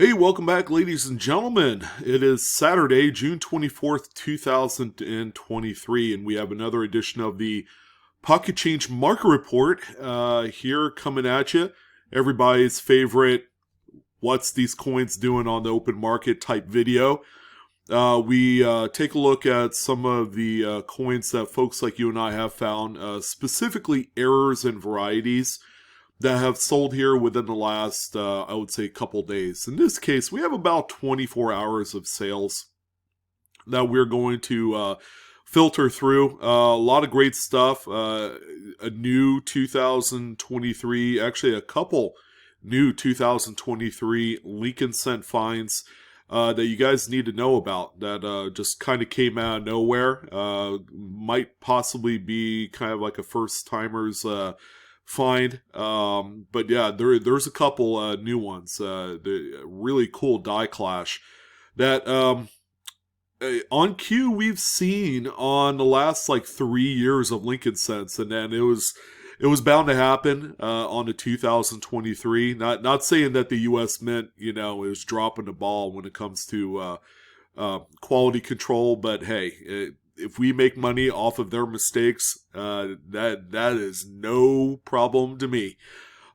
Hey, welcome back, ladies and gentlemen. It is Saturday, June 24th, 2023, and we have another edition of the Pocket Change Market Report here coming at you. Everybody's favorite, what's these coins doing on the open market type video. We take a look at some of the coins that folks like you and I have found, specifically errors and varieties that have sold here within the last, I would say, couple days. In this case, we have about 24 hours of sales that we're going to filter through. A lot of great stuff. A new 2023, actually a couple new 2023 Lincoln Cent finds that you guys need to know about that just kind of came out of nowhere. Might possibly be kind of like a first-timers find, but yeah, there's a couple new ones. The really cool die clash that on cue we've seen on the last like 3 years of Lincoln Cents, and then it was bound to happen on the 2023. Not saying that the U.S. Mint is dropping the ball when it comes to quality control, but hey. If we make money off of their mistakes, that is no problem to me.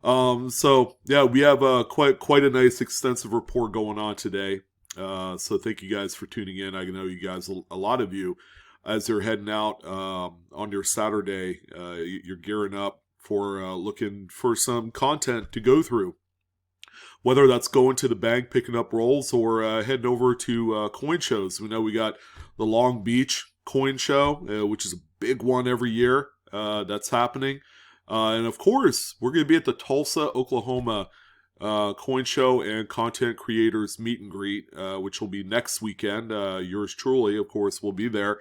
So yeah, we have quite a nice extensive report going on today. So thank you guys for tuning in. I know you guys, a lot of you, as you're heading out on your Saturday, you're gearing up for looking for some content to go through. Whether that's going to the bank, picking up rolls, or heading over to coin shows. We know we got the Long Beach coin show, which is a big one every year that's happening. And of course, we're going to be at the Tulsa, Oklahoma coin show and content creators meet and greet, which will be next weekend. Yours truly, of course, will be there,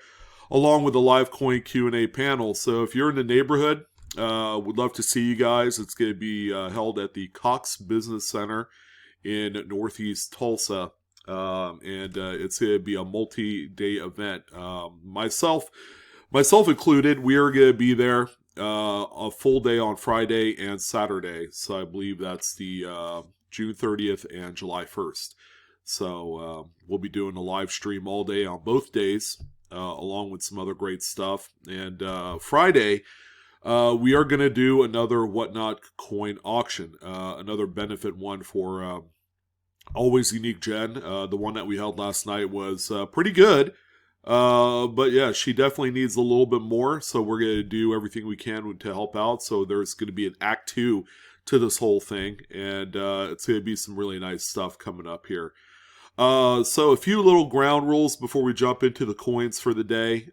along with the live coin Q&A panel. So if you're in the neighborhood, would love to see you guys. It's going to be held at the Cox Business Center in Northeast Tulsa. And it's going to be a multi-day event. Myself included, we are going to be there a full day on Friday and Saturday. So I believe that's the June 30th and July 1st. So we'll be doing a live stream all day on both days, along with some other great stuff. And Friday, we are going to do another Whatnot coin auction, another benefit one for Always Unique Jen. The one that we held last night was pretty good. But yeah, she definitely needs a little bit more. So we're going to do everything we can to help out. So there's going to be an act 2 to this whole thing. And it's going to be some really nice stuff coming up here. So a few little ground rules before we jump into the coins for the day.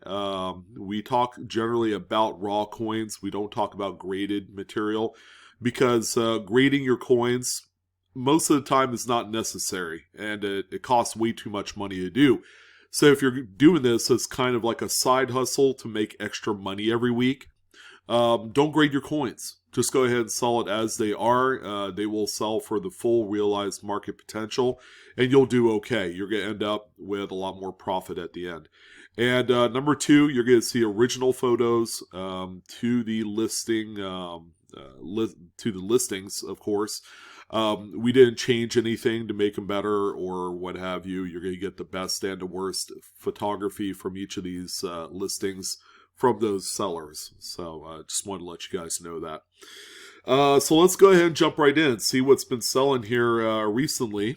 We talk generally about raw coins. We don't talk about graded material because grading your coins most of the time is not necessary, and it costs way too much money to do. So if you're doing this as kind of like a side hustle to make extra money every week, don't grade your coins. Just go ahead and sell it as they are. They will sell for the full realized market potential, and you'll do okay. You're going to end up with a lot more profit at the end. And number 2, you're going to see original photos to the listing, to the listings, of course. We didn't change anything to make them better or what have you. You're going to get the best and the worst photography from each of these listings from those sellers. So just wanted to let you guys know that. So let's go ahead and jump right in and see what's been selling here recently.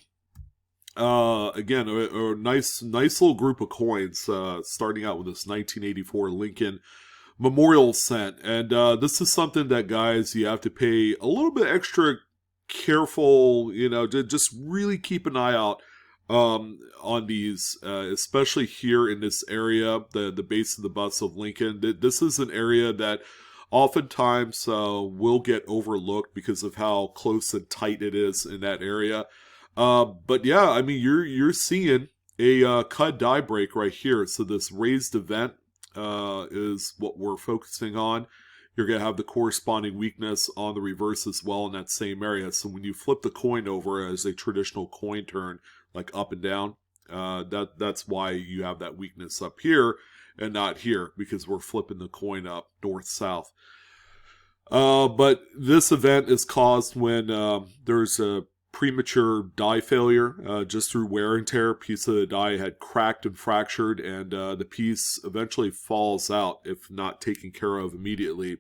Again, a nice little group of coins, starting out with this 1984 Lincoln Memorial Cent. And this is something that, guys, you have to pay a little bit extra careful, to just really keep an eye out on these, especially here in this area, the base of the bust of Lincoln. This is an area that oftentimes will get overlooked because of how close and tight it is in that area. But yeah, I mean, you're seeing a cut die break right here. So this raised event is what we're focusing on. You're going to have the corresponding weakness on the reverse as well in that same area. So when you flip the coin over as a traditional coin turn, like up and down, that's why you have that weakness up here and not here, because we're flipping the coin up north-south. But this event is caused when there's a premature die failure just through wear and tear. A piece of the die had cracked and fractured, and the piece eventually falls out if not taken care of immediately.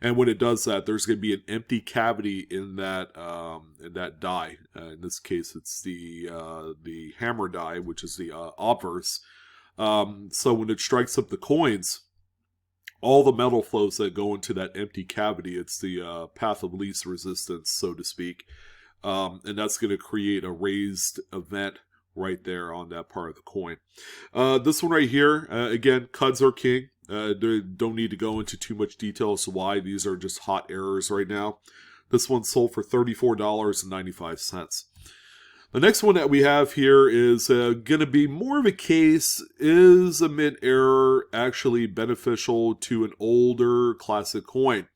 And when it does that, there's going to be an empty cavity in that die. In this case, it's the hammer die, which is the obverse. So when it strikes up the coins, all the metal flows that go into that empty cavity, it's the path of least resistance, so to speak. And that's going to create a raised event right there on that part of the coin. This one right here, again, cuds are king. Don't need to go into too much detail as to why. These are just hot errors right now. This one sold for $34.95. The next one that we have here is going to be more of a case, is a mint error actually beneficial to an older classic coin?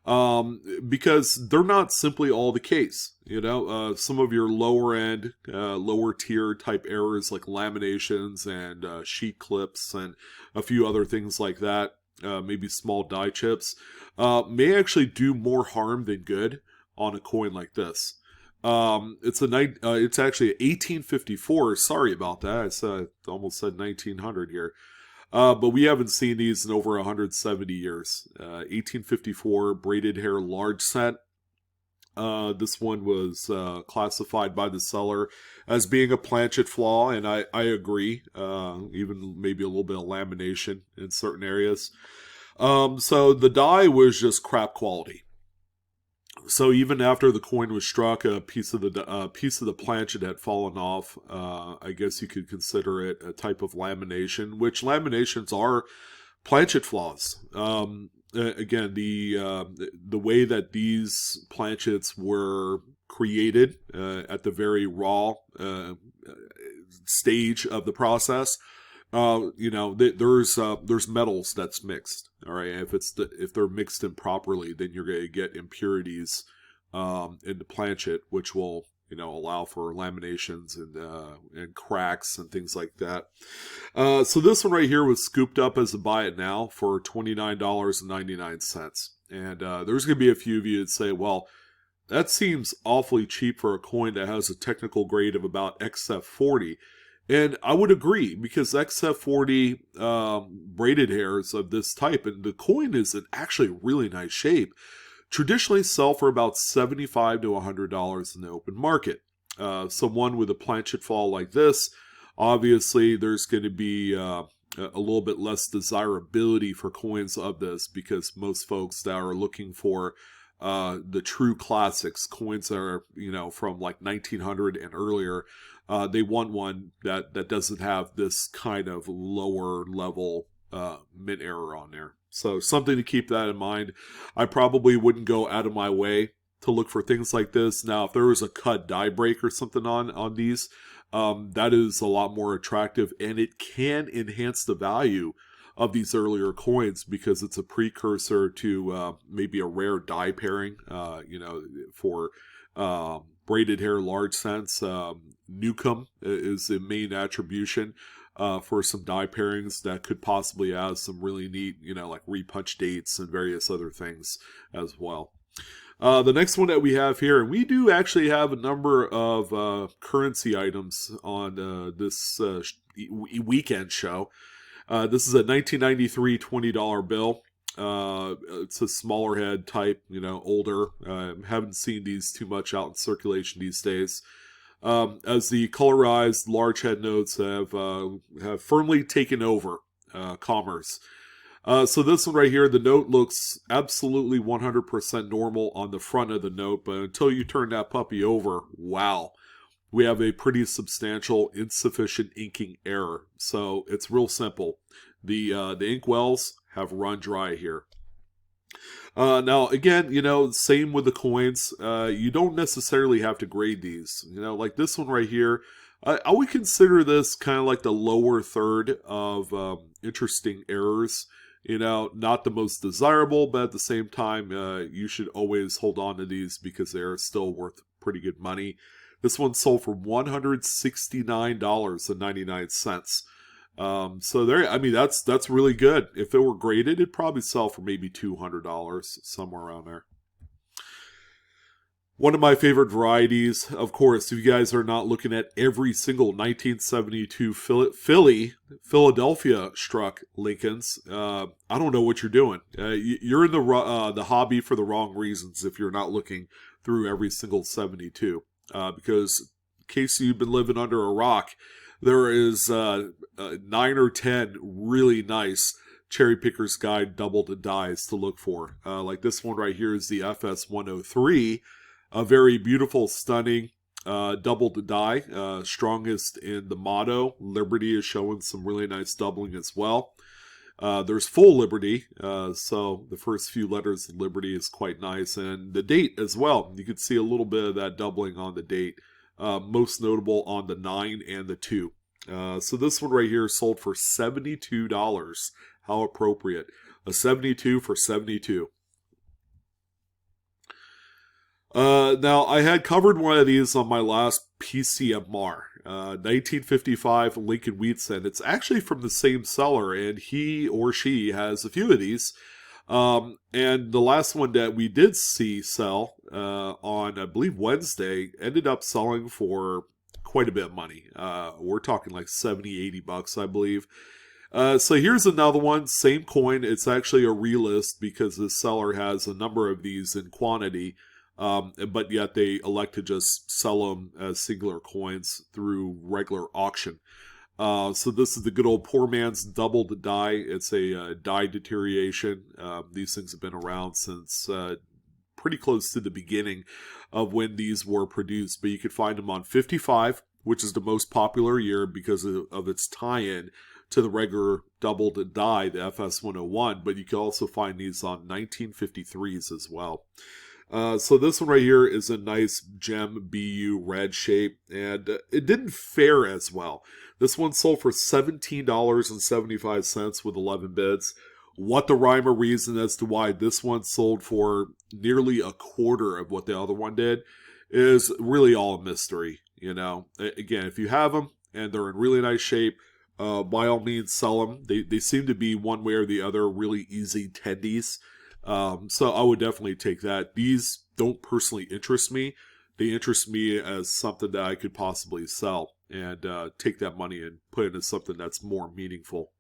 Because they're not simply all the case. Some of your lower end, lower tier type errors like laminations and sheet clips and a few other things like that, maybe small die chips, may actually do more harm than good on a coin like this. It's actually 1854. Sorry about that. I almost said 1900 here. But we haven't seen these in over 170 years. 1854 braided hair large set. This one was classified by the seller as being a planchet flaw, and I agree. Even maybe a little bit of lamination in certain areas. So the die was just crap quality. So even after the coin was struck, a piece of the planchet had fallen off. I guess you could consider it a type of lamination, which laminations are planchet flaws. Again, the way that these planchets were created at the very raw stage of the process. There's metals that's mixed. All right, if they're mixed improperly, then you're going to get impurities in the planchet, which will allow for laminations and cracks and things like that. So this one right here was scooped up as a buy it now for $29.99, and there's going to be a few of you that say, well, that seems awfully cheap for a coin that has a technical grade of about XF40. And I would agree, because XF40 braided hairs of this type, and the coin is in actually really nice shape, traditionally sell for about $75 to $100 in the open market. So one with a planchet fall like this, obviously there's going to be a little bit less desirability for coins of this, because most folks that are looking for the true classics, coins that are from like 1900 and earlier, they want one that doesn't have this kind of lower level mint error on there. So something to keep that in mind. I probably wouldn't go out of my way to look for things like this. Now, if there was a cut die break or something on these, that is a lot more attractive, and it can enhance the value of these earlier coins, because it's a precursor to maybe a rare die pairing, for braided hair large sense. Newcomb is the main attribution for some die pairings that could possibly have some really neat, like repunch dates and various other things as well. The next one that we have here, and we do actually have a number of currency items on this weekend show. This is a 1993 $20 bill. It's a smaller head type, older. Haven't seen these too much out in circulation these days. As the colorized large head notes have firmly taken over commerce. So this one right here, the note looks absolutely 100% normal on the front of the note, but until you turn that puppy over, wow, we have a pretty substantial insufficient inking error. So it's real simple. The ink wells have run dry here. Now, again, same with the coins. You don't necessarily have to grade these. Like this one right here, I would consider this kind of like the lower third of interesting errors. Not the most desirable, but at the same time, you should always hold on to these because they're still worth pretty good money. This one sold for $169.99. So there, that's really good. If it were graded, it'd probably sell for maybe $200, somewhere around there. One of my favorite varieties, of course, if you guys are not looking at every single 1972 Philadelphia struck Lincolns, I don't know what you're doing. You're in the hobby for the wrong reasons if you're not looking through every single 72. Because in case you've been living under a rock, there is 9 or 10 really nice Cherry Picker's Guide double to dies to look for. Like this one right here is the FS 103. A very beautiful, stunning double to die. Strongest in the motto. Liberty is showing some really nice doubling as well. There's full Liberty, so the first few letters of Liberty is quite nice. And the date as well. You can see a little bit of that doubling on the date. Most notable on the 9 and the 2. So this one right here sold for $72. How appropriate. A 72 for 72. Now, I had covered one of these on my last PCMR, 1955 Lincoln Wheatson. It's actually from the same seller, and he or she has a few of these. And the last one that we did see sell on, I believe, Wednesday, ended up selling for quite a bit of money. We're talking like 70, 80 bucks, I believe. So here's another one, same coin. It's actually a relist because the seller has a number of these in quantity. But yet they elect to just sell them as singular coins through regular auction. So this is the good old poor man's double to die. It's a die deterioration. These things have been around since pretty close to the beginning of when these were produced. But you could find them on 55, which is the most popular year because of its tie-in to the regular double to die, the FS 101. But you can also find these on 1953s as well. So this one right here is a nice gem BU red shape, and it didn't fare as well. This one sold for $17.75 with 11 bids. What the rhyme or reason as to why this one sold for nearly a quarter of what the other one did is really all a mystery. You know, again, if you have them and they're in really nice shape, by all means sell them. They seem to be one way or the other really easy tendies. So I would definitely take that. These don't personally interest me. They interest me as something that I could possibly sell and take that money and put it into something that's more meaningful.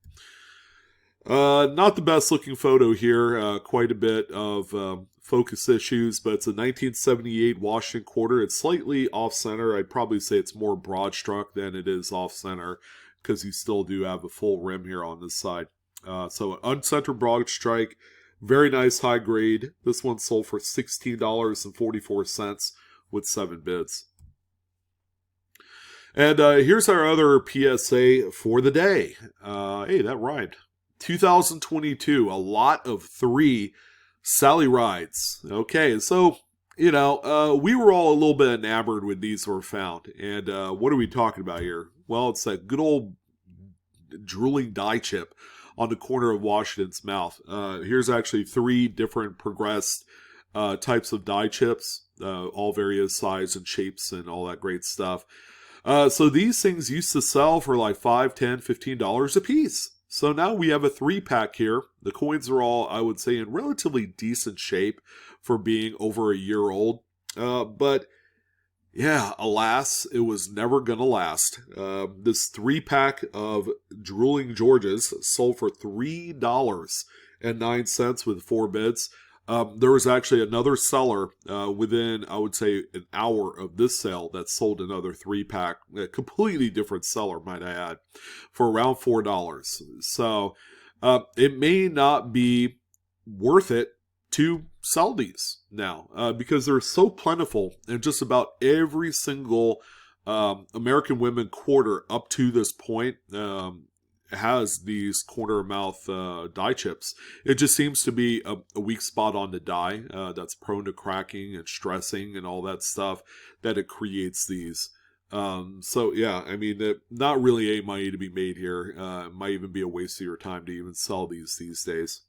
Not the best looking photo here. Quite a bit of focus issues, but it's a 1978 Washington quarter. It's slightly off center. I'd probably say it's more broad struck than it is off center because you still do have a full rim here on this side. So an uncentered broad strike. Very nice high grade. This one sold for $16.44 with 7 bids. And here's our other PSA for the day. Hey, that rhymed. 2022, a lot of 3 Sally rides. Okay, so, you know, we were all a little bit enamored when these were found. And what are we talking about here? Well, it's that good old drooling die chip on the corner of Washington's mouth. Here's actually 3 different progressed types of die chips, all various size and shapes and all that great stuff. So these things used to sell for like $5, $10, $15 a piece. So now we have a 3-pack here. The coins are all, I would say, in relatively decent shape for being over a year old. But yeah, alas, it was never going to last. This 3-pack of Drooling Georges sold for $3.09 with 4 bids. There was actually another seller within, I would say, an hour of this sale that sold another 3-pack, a completely different seller, might I add, for around $4. So it may not be worth it to sell these now because they're so plentiful, and just about every single American Women quarter up to this point has these corner mouth die chips. It just seems to be a weak spot on the die that's prone to cracking and stressing and all that stuff that it creates these. So yeah, I mean, not really any money to be made here. It might even be a waste of your time to even sell these days.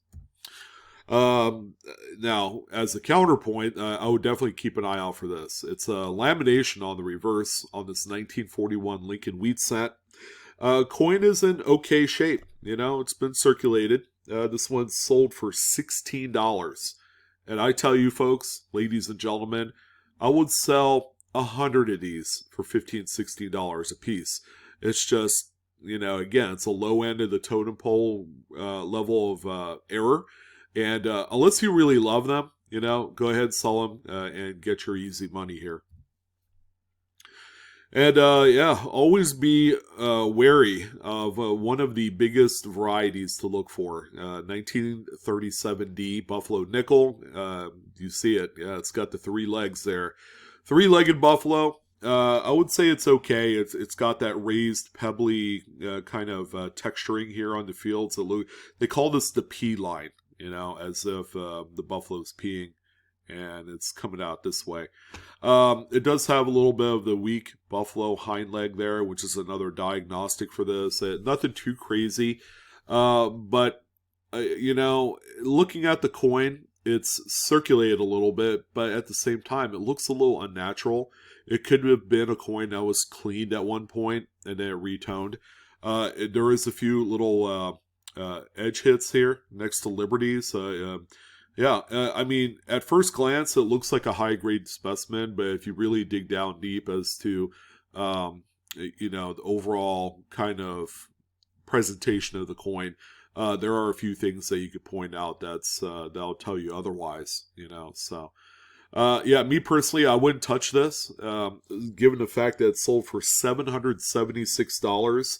Now, as a counterpoint, I would definitely keep an eye out for this. It's a lamination on the reverse on this 1941 Lincoln Wheat set. Coin is in okay shape. You know, it's been circulated. This one's sold for $16. And I tell you folks, ladies and gentlemen, I would sell 100 of these for $15, $16 a piece. It's just, again, it's a low end of the totem pole level of error. And unless you really love them, go ahead and sell them and get your easy money here. And yeah, always be wary of one of the biggest varieties to look for. 1937D Buffalo Nickel. You see it. Yeah, it's got the 3 legs there. 3-legged buffalo. I would say it's okay. It's got that raised, pebbly kind of texturing here on the field. So they call this the pea line, as if the buffalo's peeing. And it's coming out this way. It does have a little bit of the weak buffalo hind leg there, which is another diagnostic for this. Nothing too crazy. But, looking at the coin, it's circulated a little bit, but at the same time, it looks a little unnatural. It could have been a coin that was cleaned at one point and then it retoned. There is a few little edge hits here next to Liberties. Yeah, I mean, at first glance, it looks like a high-grade specimen, but if you really dig down deep as to, the overall kind of presentation of the coin, there are a few things that you could point out that'll tell you otherwise, so. Yeah, me personally, I wouldn't touch this, given the fact that it sold for $776,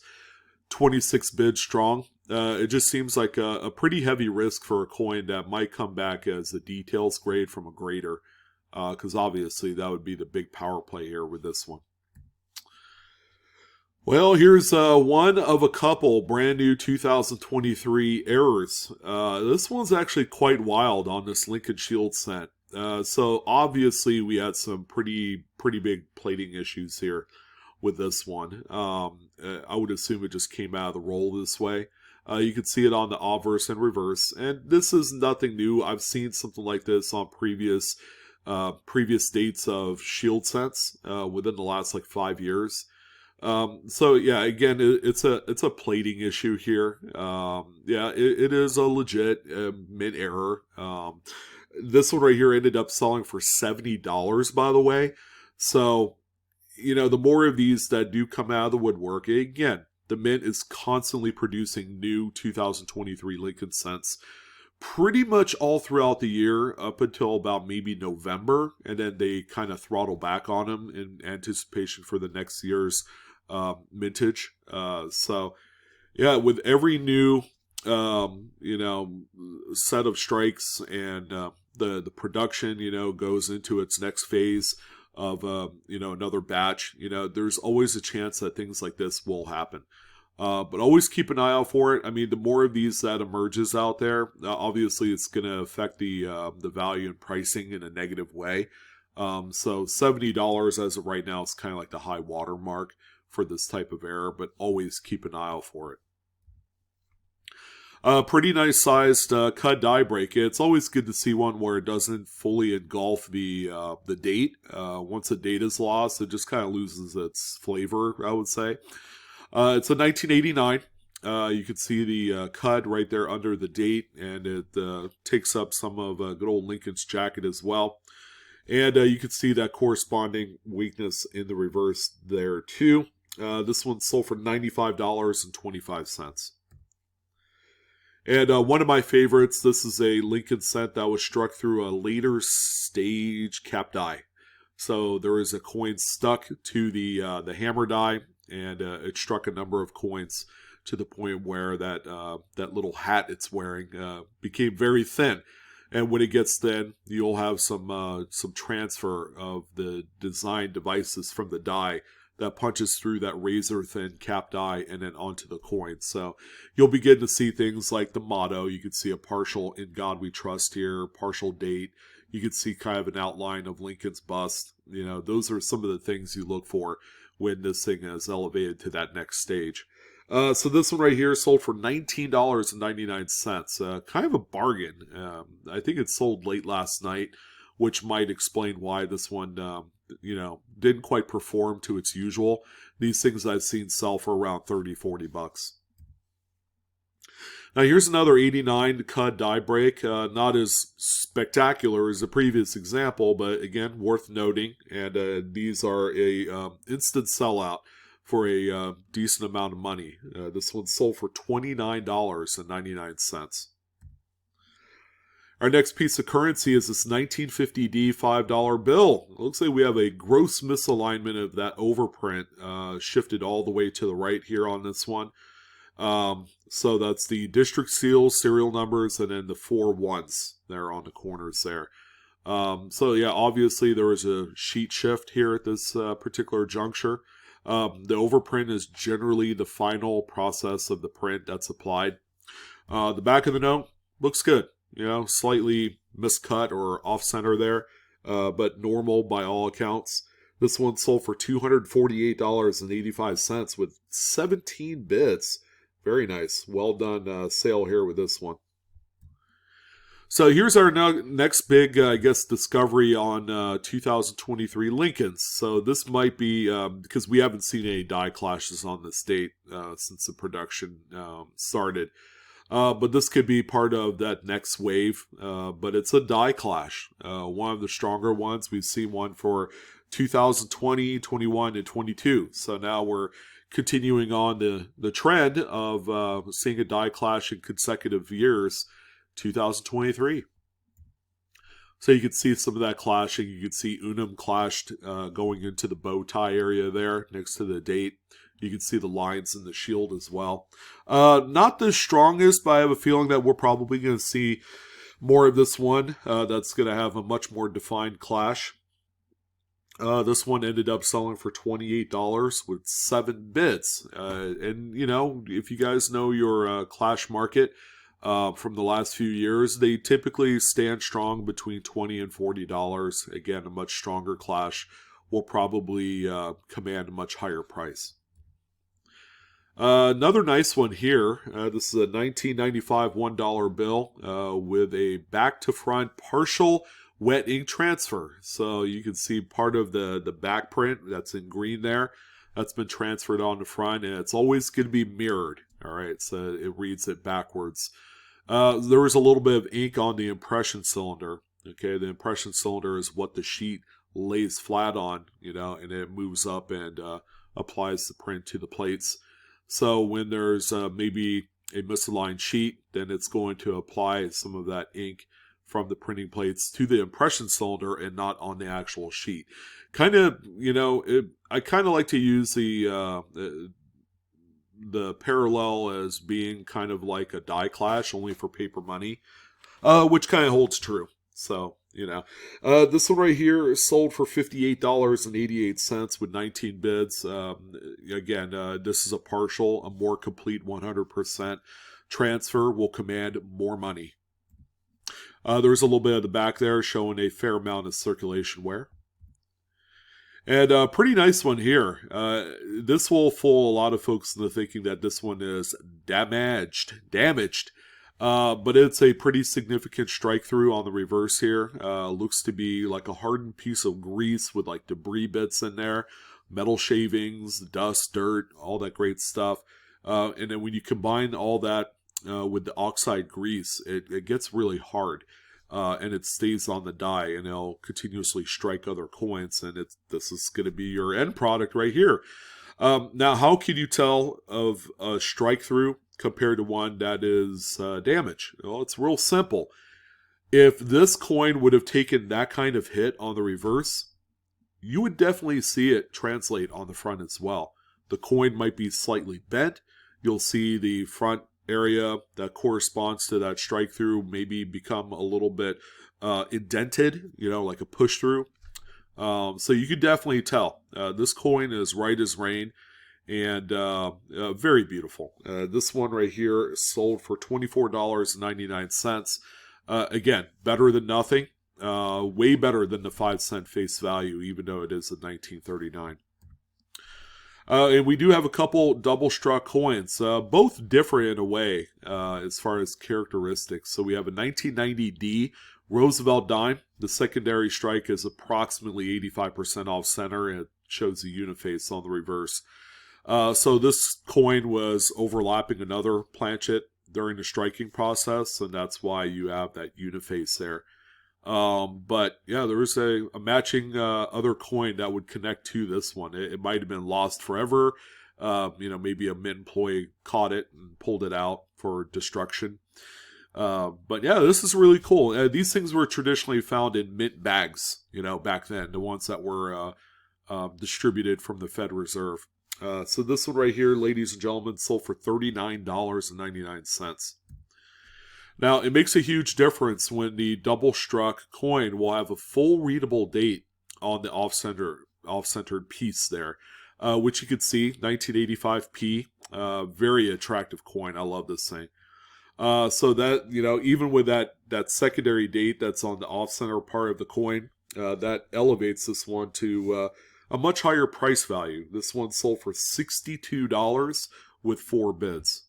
26 bids strong. It just seems like a pretty heavy risk for a coin that might come back as a details grade from a grader, because obviously that would be the big power play here with this one. Well, here's one of a couple brand new 2023 errors. This one's actually quite wild on this Lincoln Shield scent. So obviously we had some pretty big plating issues here with this one. I would assume it just came out of the roll this way. You can see it on the obverse and reverse, and this is nothing new. I've seen something like this on previous dates of shield scents within the last 5 years. So yeah, again, it's a plating issue here. Yeah, it is a legit mint error. This one right here ended up selling for $70, by the way. So, the more of these that do come out of the woodwork, again, the mint is constantly producing new 2023 Lincoln scents pretty much all throughout the year up until about maybe November, and then they kind of throttle back on them in anticipation for the next year's mintage. So yeah, with every new set of strikes and the production goes into its next phase of another batch, there's always a chance that things like this will happen. But always keep an eye out for it. I mean, the more of these that emerges out there, obviously it's going to affect the value and pricing in a negative way. So $70 as of right now is kind of like the high water mark for this type of error, but always keep an eye out for it. Pretty nice sized cut die break. It's always good to see one where it doesn't fully engulf the date. Once the date is lost, it just kind of loses its flavor, I would say. It's a 1989. You can see the cut right there under the date, and it takes up some of good old Lincoln's jacket as well. And you can see that corresponding weakness in the reverse there too. This one sold for $95.25. And one of my favorites, this is a Lincoln scent that was struck through a later stage cap die. So there is a coin stuck to the hammer die, and it struck a number of coins to the point where that little hat it's wearing became very thin. And when it gets thin, you'll have some transfer of the design devices from the die that punches through that razor thin cap die and then onto the coin. So you'll begin to see things like the motto. You can see a partial "In God We Trust" here, partial date. You can see kind of an outline of Lincoln's bust. Those are some of the things you look for when this thing is elevated to that next stage. So this one right here sold for $19.99. Kind of a bargain. I think it sold late last night, which might explain why this one didn't quite perform to its usual. These things I've seen sell for around $30-$40. Now here's another 89 Cud die break. Not as spectacular as the previous example, but again, worth noting. And these are a instant sellout for a decent amount of money. This one sold for $29.99. Our next piece of currency is this 1950D $5 bill. It looks like we have a gross misalignment of that overprint shifted all the way to the right here on this one. So that's the district seals, serial numbers, and then the 4 ones there on the corners there. So yeah, obviously there was a sheet shift here at this particular juncture. The overprint is generally the final process of the print that's applied. The back of the note looks good. You know, slightly miscut or off-center there, but normal by all accounts. This one sold for $248.85 with 17 bits. Very nice. Well done sale here with this one. So here's our next big, discovery on 2023 Lincolns. So this might be, because we haven't seen any die clashes on this date since the production started. But this could be part of that next wave. But it's a die clash. One of the stronger ones. We've seen one for 2020, 21, and 22. So now we're continuing on the trend of seeing a die clash in consecutive years, 2023. So you can see some of that clashing. You can see Unum clashed going into the bow tie area there next to the date. You can see the lines in the shield as well. Not the strongest, but I have a feeling that we're probably going to see more of this one. That's going to have a much more defined clash. This one ended up selling for $28 with 7 bits. And, you know, if you guys know your clash market from the last few years, they typically stand strong between $20 and $40. Again, a much stronger clash will probably command a much higher price. Another nice one here. This is a 1995 $1 bill with a back-to-front partial wet ink transfer. So you can see part of the back print that's in green there. That's been transferred on the front, and it's always going to be mirrored. All right, so it reads it backwards. There was a little bit of ink on the impression cylinder. Okay, the impression cylinder is what the sheet lays flat on, you know, and it moves up and applies the print to the plates. So when there's maybe a misaligned sheet, then it's going to apply some of that ink from the printing plates to the impression cylinder and not on the actual sheet. Kind of, you know, I kind of like to use the parallel as being kind of like a die clash, only for paper money, which kind of holds true. So, you know, this one right here is sold for $58.88 with 19 bids. Again, this is a partial, a more complete 100% transfer will command more money. There's a little bit of the back there showing a fair amount of circulation wear. And a pretty nice one here. This will fool a lot of folks into thinking that this one is damaged. But it's a pretty significant strike through on the reverse here. Looks to be like a hardened piece of grease with like debris bits in there, metal shavings, dust, dirt, all that great stuff. And then when you combine all that with the oxide grease, it gets really hard. And it stays on the die, and it'll continuously strike other coins, and this is going to be your end product right here. Now, how can you tell of a strike through compared to one that is damage? Well, it's real simple. If this coin would have taken that kind of hit on the reverse, you would definitely see it translate on the front as well. The coin might be slightly bent. You'll see the front area that corresponds to that strike through maybe become a little bit indented, you know, like a push through. So you could definitely tell. This coin is right as rain, and very beautiful. This one right here is sold for $24.99. Again, better than nothing. Way better than the 5-cent face value, even though it is a 1939. And we do have a couple double struck coins, both different in a way as far as characteristics. So we have a 1990D Roosevelt dime. The secondary strike is approximately 85% off center, and it shows the uniface on the reverse. So this coin was overlapping another planchet during the striking process, and that's why you have that uniface there. But yeah, there was a matching other coin that would connect to this one. It might have been lost forever. Maybe a mint employee caught it and pulled it out for destruction. But yeah, this is really cool. These things were traditionally found in mint bags, back then, the ones that were distributed from the Fed Reserve. So this one right here, ladies and gentlemen, sold for $39.99. Now, it makes a huge difference when the double struck coin will have a full readable date on the off-centered piece there, which you can see, 1985p, very attractive coin. I love this thing. So that, even with that secondary date that's on the off-center part of the coin, that elevates this one to a much higher price value. This one sold for $62 with 4 bids.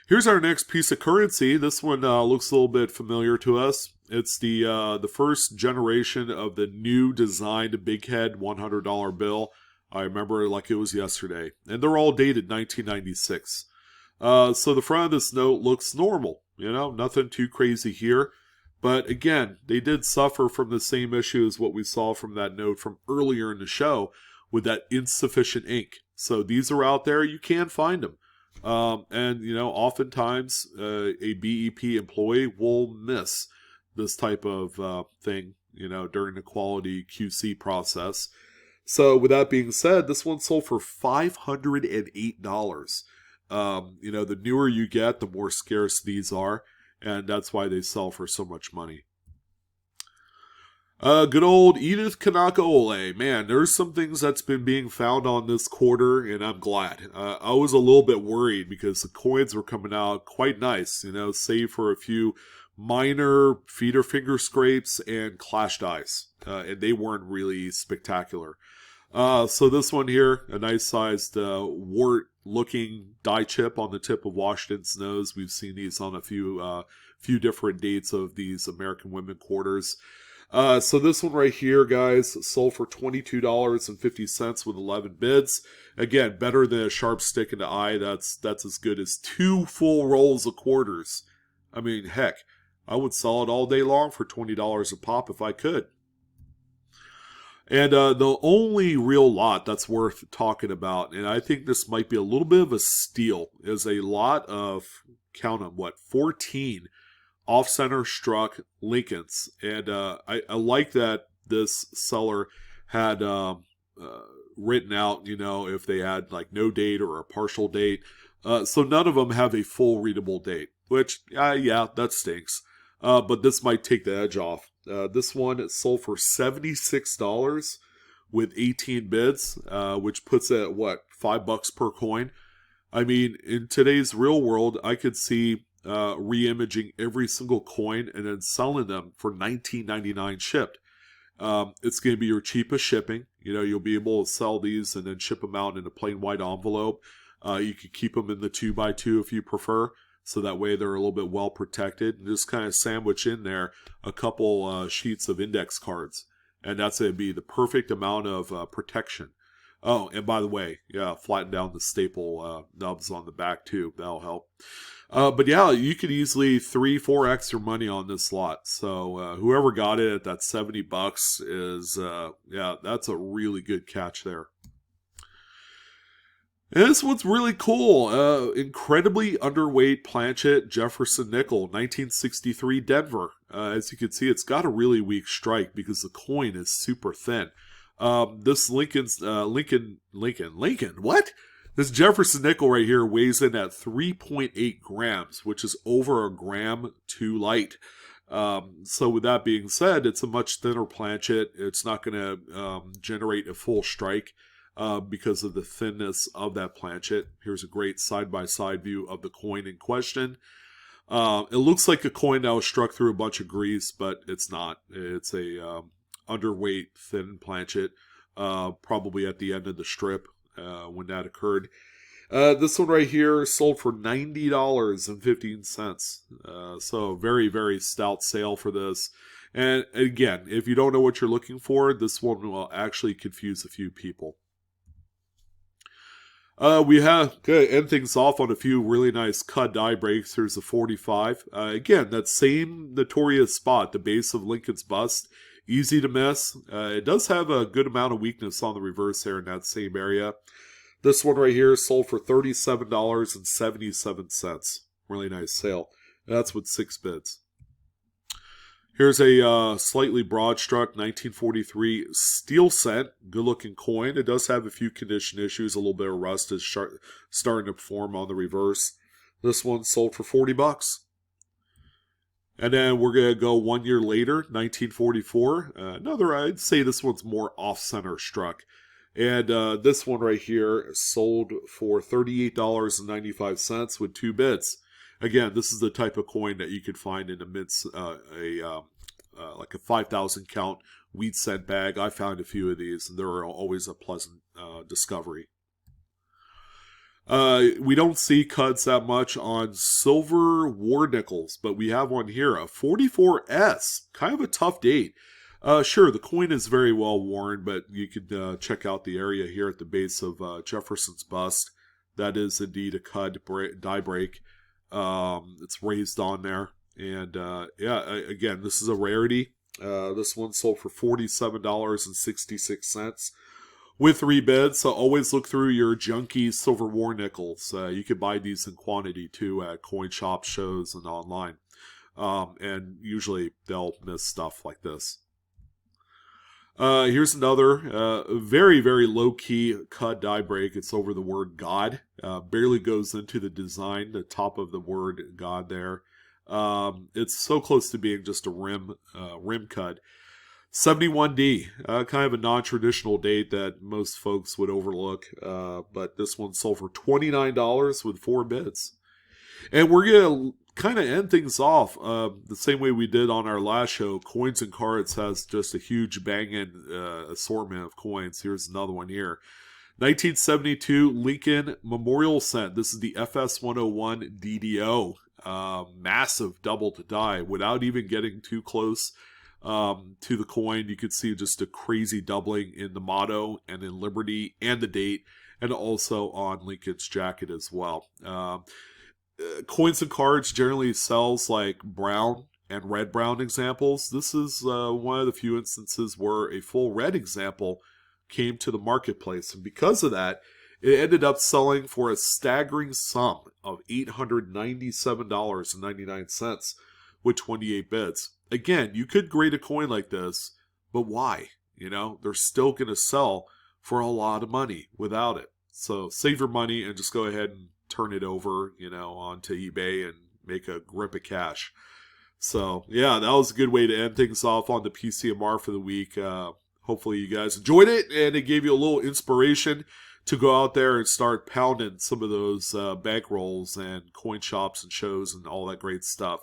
Here's our next piece of currency. This one looks a little bit familiar to us. It's the first generation of the new designed big head $100 bill. I remember it like it was yesterday. And they're all dated 1996. So the front of this note looks normal. Nothing too crazy here. But again, they did suffer from the same issue as what we saw from that note from earlier in the show with that insufficient ink. So these are out there. You can find them. Oftentimes a BEP employee will miss this type of thing, during the quality QC process. So with that being said, this one sold for $508. The newer you get, the more scarce these are, and that's why they sell for so much money. Good old Edith Kanaka Ole. Man, there's some things that's been being found on this quarter, and I'm glad. I was a little bit worried because the coins were coming out quite nice, save for a few minor feeder finger scrapes and clash dies. And they weren't really spectacular. So this one here, a nice sized wart-looking die chip on the tip of Washington's nose. We've seen these on a few different dates of these American Women quarters. So this one right here, guys, sold for $22.50 with 11 bids. Again, better than a sharp stick in the eye. That's as good as 2 full rolls of quarters. I mean, heck, I would sell it all day long for $20 a pop if I could. And the only real lot that's worth talking about, and I think this might be a little bit of a steal, is a lot of, count them, 14 off-center struck Lincolns. And I like that this seller had written out, if they had like no date or a partial date. So none of them have a full readable date, which, yeah, that stinks. But this might take the edge off. This one sold for $76 with 18 bids, which puts it at $5 per coin. I mean, in today's real world, I could see re-imaging every single coin and then selling them for $19.99 shipped. It's going to be your cheapest shipping. You'll be able to sell these and then ship them out in a plain white envelope. You could keep them in the 2x2 if you prefer, so that way they're a little bit well protected. And just kind of sandwich in there a couple sheets of index cards, and that's going to be the perfect amount of protection. Oh, and by the way, yeah, flatten down the staple nubs on the back too. That'll help. But yeah, you could easily 3-4x your money on this lot. So whoever got it at that $70 is, that's a really good catch there. And this one's really cool. Incredibly underweight planchet Jefferson nickel, 1963 Denver. As you can see, it's got a really weak strike because the coin is super thin. This Lincoln, what? This Jefferson nickel right here weighs in at 3.8 grams, which is over a gram too light. So with that being said, it's a much thinner planchet. It's not going to generate a full strike because of the thinness of that planchet. Here's a great side-by-side view of the coin in question. It looks like a coin that was struck through a bunch of grease, but it's not. It's a underweight, thin planchet, probably at the end of the strip when that occurred. This one right here sold for $90.15. So very, very stout sale for this. And again, if you don't know what you're looking for, this one will actually confuse a few people. We have good end things off on a few really nice cut die breaks. Here's a 45. Again, that same notorious spot, the base of Lincoln's bust. Easy to miss. It does have a good amount of weakness on the reverse there in that same area. This one right here sold for $37.77. Really nice sale. That's with 6 bids. Here's a slightly broad struck 1943 steel cent. Good looking coin. It does have a few condition issues. A little bit of rust is starting to form on the reverse. This one sold for $40. And then we're going to go 1 year later, 1944. Another, I'd say this one's more off-center struck. And this one right here sold for $38.95 with 2 bids. Again, this is the type of coin that you could find in a like a 5,000 count wheat cent bag. I found a few of these, and they're always a pleasant discovery. We don't see cuts that much on silver war nickels, but we have one here, a 44S. Kind of a tough date. Sure, the coin is very well worn, but you could check out the area here at the base of Jefferson's bust. That is indeed a cut die break. It's raised on there. And yeah, again, this is a rarity. This one sold for $47.66 with 3 bids. So always look through your junky silver war nickels. You can buy these in quantity too at coin shop shows and online. And usually they'll miss stuff like this. Here's another very, very low-key cut die break. It's over the word God. Barely goes into the design, the top of the word God there. It's so close to being just a rim cut. 71D, kind of a non-traditional date that most folks would overlook. But this one sold for $29 with 4 bids. And we're going to kind of end things off the same way we did on our last show. Coins and Cards has just a huge banging assortment of coins. Here's another one here. 1972 Lincoln Memorial Cent. This is the FS101 DDO. Massive double to die without even getting too close to the coin. You could see just a crazy doubling in the motto and in Liberty and the date, and also on Lincoln's jacket as well. Coins and Cards generally sells like brown and red brown examples. This is one of the few instances where a full red example came to the marketplace, and because of that, it ended up selling for a staggering sum of $897.99 with 28 bids. Again, you could grade a coin like this, but why? You know, they're still going to sell for a lot of money without it. So save your money and just go ahead and turn it over, you know, onto eBay and make a grip of cash. So yeah, that was a good way to end things off on the PCMR for the week. Hopefully you guys enjoyed it and it gave you a little inspiration to go out there and start pounding some of those bank rolls and coin shops and shows and all that great stuff.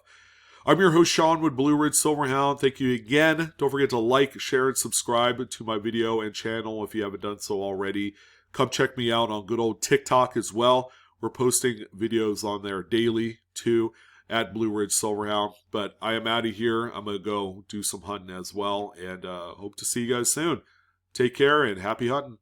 I'm your host, Sean, with Blue Ridge Silverhound. Thank you again. Don't forget to like, share, and subscribe to my video and channel if you haven't done so already. Come check me out on good old TikTok as well. We're posting videos on there daily, too, at Blue Ridge Silverhound. But I am out of here. I'm going to go do some hunting as well, and hope to see you guys soon. Take care, and happy hunting.